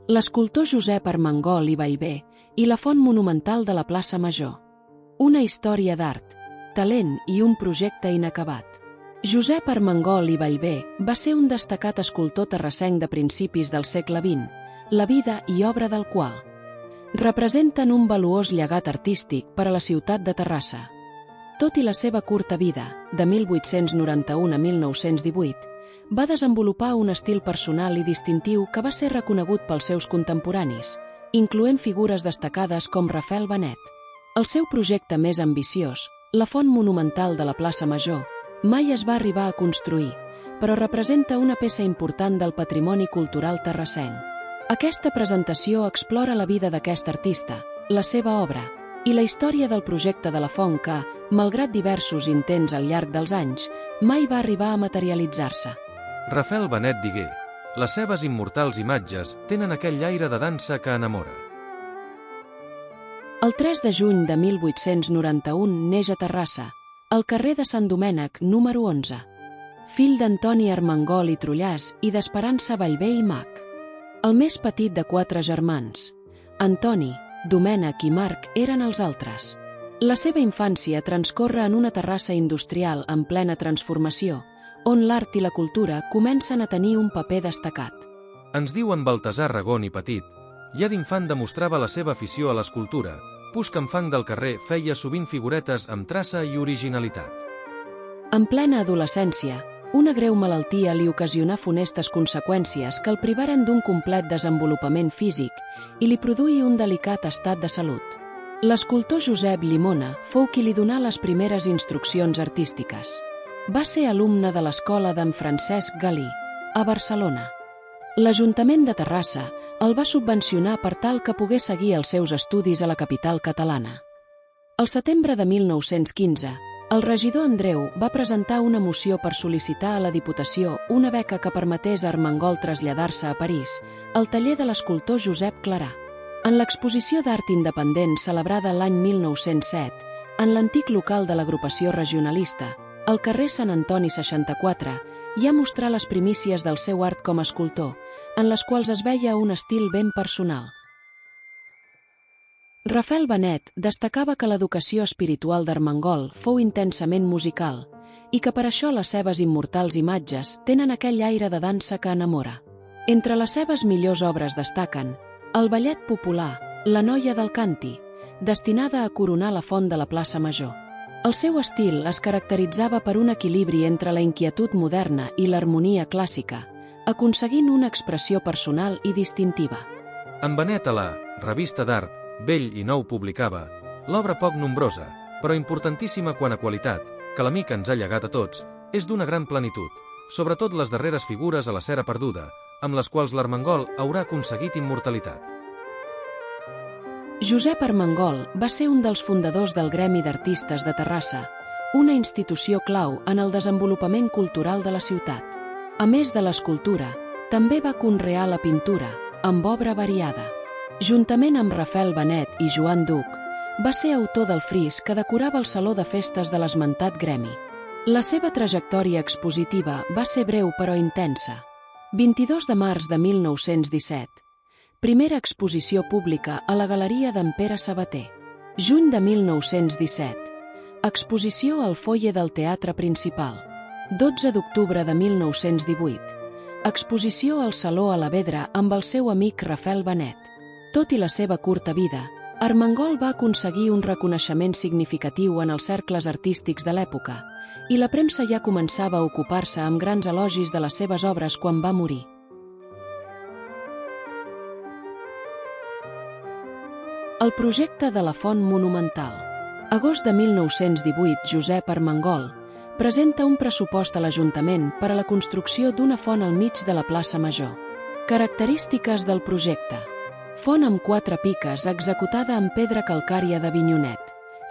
l'escultor Josep Armengol i Ballbé i la font monumental de la plaça Major. Una història d'art, talent i un projecte inacabat. Josep Armengol i Ballbé va ser un destacat escultor terrassenc de principis del segle XX, la vida i obra del qual representen un valuós llegat artístic per a la ciutat de Terrassa. Tot i la seva curta vida, de 1891 a 1918, va desenvolupar un estil personal i distintiu que va ser reconegut pels seus contemporanis, incloent figures destacades com Rafael Benet. El seu projecte més ambiciós, la font monumental de la plaça Major, mai es va arribar a construir, però representa una peça important del patrimoni cultural terrassenc. Aquesta presentació explora la vida d'aquest artista, la seva obra i la història del projecte de la font que, malgrat diversos intents al llarg dels anys, mai va arribar a materialitzar-se. Rafael Benet digué: les seves immortals imatges tenen aquell aire de dansa que enamora. El 3 de juny de 1891 neix a Terrassa, al carrer de Sant Domènec, número 11. Fill d'Antoni Armengol i Trullàs i d'Esperança Ballbé i Mach. El més petit de 4 germans. Antoni, Domènec i Marc eren els altres. La seva infància transcorre en una Terrassa industrial en plena transformació, on l'art i la cultura comencen a tenir un paper destacat. Ens diuen Baltasar Ragón i Petit, ja d'infant demostrava la seva afició a l'escultura, puix que en fang del carrer feia sovint figuretes amb traça i originalitat. En plena adolescència, una greu malaltia li ocasionà funestes conseqüències que el privaren d'un complet desenvolupament físic i li produí un delicat estat de salut. L'escultor Josep Llimona fou qui li donà les primeres instruccions artístiques. Va ser alumne de l'escola d'en Francesc Galí, a Barcelona. L'Ajuntament de Terrassa el va subvencionar per tal que pogués seguir els seus estudis a la capital catalana. Al setembre de 1915, el regidor Andreu va presentar una moció per sol·licitar a la Diputació una beca que permetés a Armengol traslladar-se a París, al taller de l'escultor Josep Clarà. En l'exposició d'art independent celebrada l'any 1907, en l'antic local de l'agrupació regionalista, al carrer Sant Antoni 64, hi ha mostrar les primícies del seu art com a escultor, en les quals es veia un estil ben personal. Rafael Benet destacava que l'educació espiritual d'Armengol fou intensament musical i que per això les seves immortals imatges tenen aquell aire de dansa que enamora. Entre les seves millors obres destaquen el ballet popular La noia del Canti, destinada a coronar la font de la plaça Major. El seu estil es caracteritzava per un equilibri entre la inquietud moderna i l'harmonia clàssica, aconseguint una expressió personal i distintiva. En Benet a la Revista d'Art, Vell i Nou publicava l'obra poc nombrosa, però importantíssima quant a qualitat, que l'amic ens ha llegat a tots, és d'una gran plenitud, sobretot les darreres figures a la cera perduda, amb les quals l'Armengol haurà aconseguit immortalitat. Josep Armengol va ser un dels fundadors del Gremi d'Artistes de Terrassa, una institució clau en el desenvolupament cultural de la ciutat. A més de l'escultura, també va conrear la pintura, amb obra variada. Juntament amb Rafael Benet i Joan Duc, va ser autor del fris que decorava el saló de festes de l'esmentat gremi. La seva trajectòria expositiva va ser breu però intensa. 22 de març de 1917. Primera exposició pública a la Galeria d'en Pere Sabater. Juny de 1917. Exposició al foyer del Teatre Principal. 12 d'octubre de 1918. Exposició al Saló Alavedra amb el seu amic Rafael Benet. Tot i la seva curta vida, Armengol va aconseguir un reconeixement significatiu en els cercles artístics de l'època, i la premsa ja començava a ocupar-se amb grans elogis de les seves obres quan va morir. El projecte de la Font Monumental. Agost de 1918, Josep Armengol presenta un pressupost a l'Ajuntament per a la construcció d'una font al mig de la plaça Major. Característiques del projecte. Font amb 4 piques executada en pedra calcària d'Avinyonet.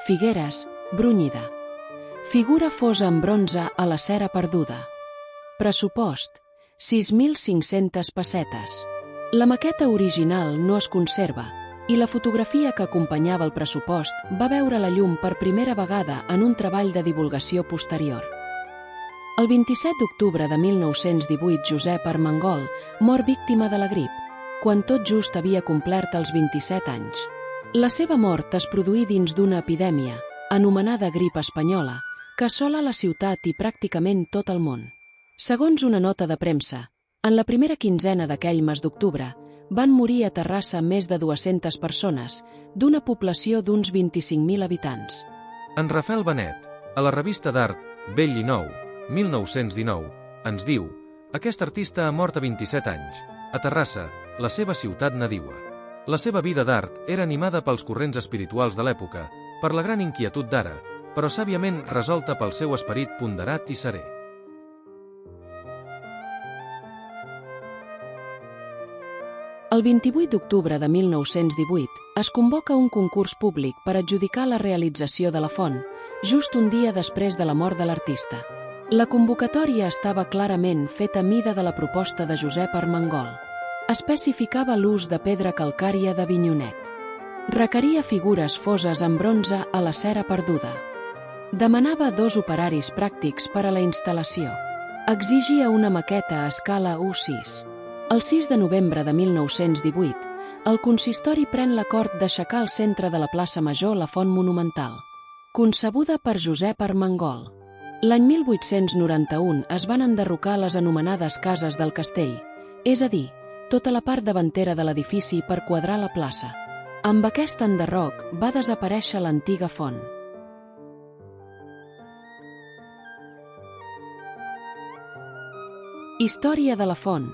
Figueres, brunyida. Figura fosa en bronze a la cera perduda. Pressupost: 6.500 pessetes. La maqueta original no es conserva, i la fotografia que acompanyava el pressupost va veure la llum per primera vegada en un treball de divulgació posterior. El 27 d'octubre de 1918, Josep Armengol mor víctima de la grip, quan tot just havia complert els 27 anys. La seva mort es produí dins d'una epidèmia, anomenada grip espanyola, que assola la ciutat i pràcticament tot el món. Segons una nota de premsa, en la primera quinzena d'aquell mes d'octubre, van morir a Terrassa més de 200 persones, d'una població d'uns 25.000 habitants. En Rafael Benet, a la revista d'art Vell i Nou, 1919, ens diu: aquest artista ha mort a 27 anys, a Terrassa, la seva ciutat nadiua. La seva vida d'art era animada pels corrents espirituals de l'època, per la gran inquietud d'ara, però sàviament resolta pel seu esperit ponderat i serè. El 28 d'octubre de 1918 es convoca un concurs públic per adjudicar la realització de la font, just un dia després de la mort de l'artista. La convocatòria estava clarament feta a mida de la proposta de Josep Armengol. Especificava l'ús de pedra calcària d'Avinyonet. Requeria figures foses en bronze a la cera perduda. Demanava 2 operaris pràctics per a la instal·lació. Exigia una maqueta a escala U6. El 6 de novembre de 1918, el consistori pren l'acord d'aixecar al centre de la plaça Major la font monumental, concebuda per Josep Armengol. L'any 1891 es van enderrocar les anomenades cases del castell, és a dir, tota la part davantera de l'edifici per quadrar la plaça. Amb aquest enderroc va desaparèixer l'antiga font. Història de la font.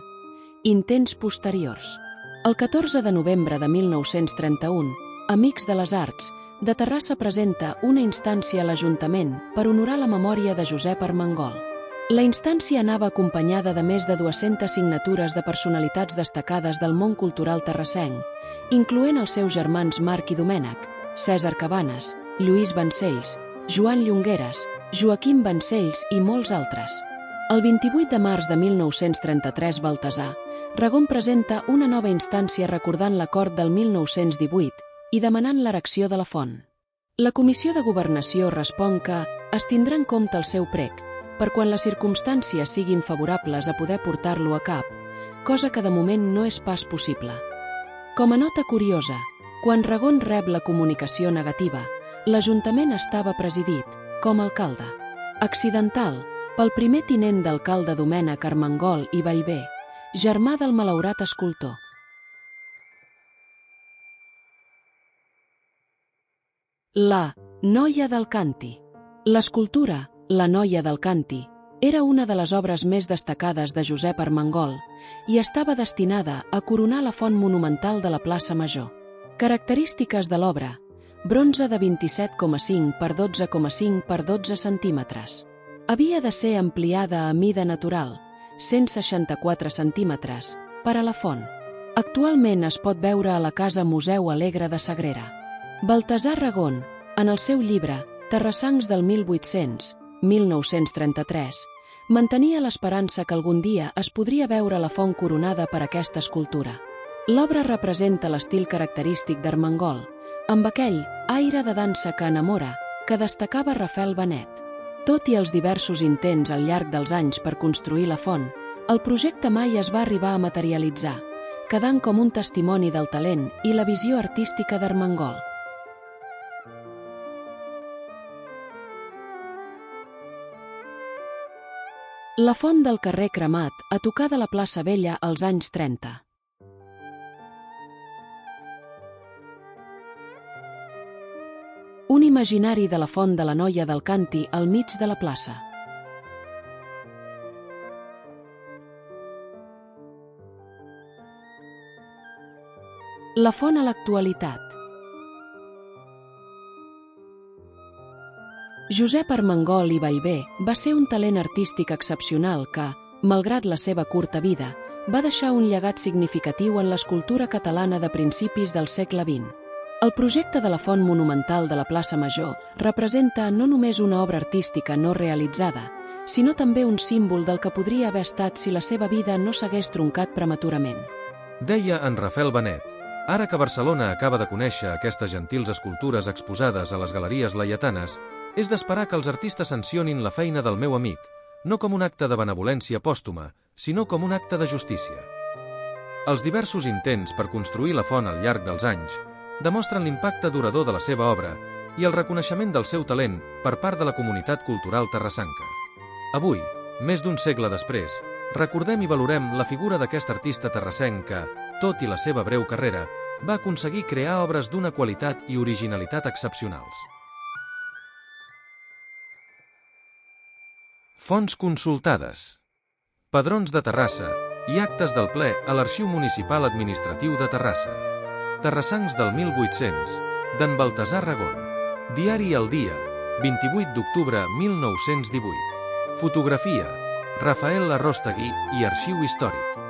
Intents posteriors. El 14 de novembre de 1931, Amics de les Arts, de Terrassa presenta una instància a l'Ajuntament per honorar la memòria de Josep Armengol. La instància anava acompanyada de més de 200 signatures de personalitats destacades del món cultural terrassenc, incloent els seus germans Marc i Domènec, Cèsar Cabanes, Lluís Vancells, Joan Llongueres, Joaquim Vancells i molts altres. El 28 de març de 1933, Baltasar Regon presenta una nova instància recordant l'acord del 1918 i demanant l'erecció de la font. La Comissió de Governació respon que es tindrà en compte el seu prec, per quan les circumstàncies siguin favorables a poder portar-lo a cap, cosa que de moment no és pas possible. Com a nota curiosa, quan Regon rep la comunicació negativa, l'Ajuntament estava presidit, com a alcalde, accidental, pel primer tinent d'alcalde Domènec Armengol i Vallvé, germà del malaurat escultor. La Noia del Canti. L'escultura, La Noia del Canti, era una de les obres més destacades de Josep Armengol i estava destinada a coronar la font monumental de la plaça Major. Característiques de l'obra: bronze de 27,5 per 12,5 per 12 centímetres. Havia de ser ampliada a mida natural, 164 centímetres, per a la font. Actualment es pot veure a la Casa Museu Alegre de Sagrera. Baltasar Regon, en el seu llibre Terrassancs del 1800, 1933, mantenia l'esperança que algun dia es podria veure la font coronada per aquesta escultura. L'obra representa l'estil característic d'Armengol, amb aquell aire de dansa que enamora que destacava Rafael Benet. Tot i els diversos intents al llarg dels anys per construir la font, el projecte mai es va arribar a materialitzar, quedant com un testimoni del talent i la visió artística d'Armengol. La font del carrer Cremat, a tocar de la plaça Vella als anys 30. Un imaginari de la font de la Noia del Canti al mig de la plaça. La font a l'actualitat. Josep Armengol i Vallvé va ser un talent artístic excepcional que, malgrat la seva curta vida, va deixar un llegat significatiu en l'escultura catalana de principis del segle XX. El projecte de la font monumental de la plaça Major representa no només una obra artística no realitzada, sinó també un símbol del que podria haver estat si la seva vida no s'hagués troncat prematurament. Deia en Rafael Benet: ara que Barcelona acaba de conèixer aquestes gentils escultures exposades a les galeries laietanes, és d'esperar que els artistes sancionin la feina del meu amic, no com un acte de benevolència pòstuma, sinó com un acte de justícia. Els diversos intents per construir la font al llarg dels anys demostren l'impacte durador de la seva obra i el reconeixement del seu talent per part de la comunitat cultural terrassenca. Avui, més d'un segle després, recordem i valorem la figura d'aquest artista terrassenc que, tot i la seva breu carrera, va aconseguir crear obres d'una qualitat i originalitat excepcionals. Fonts consultades. Padrons de Terrassa i actes del ple a l'Arxiu Municipal Administratiu de Terrassa. Terrassancs del 1800, d'en Baltasar Ragón. Diari El Dia, 28 d'octubre 1918. Fotografia, Rafael Larrostegui i Arxiu Històric.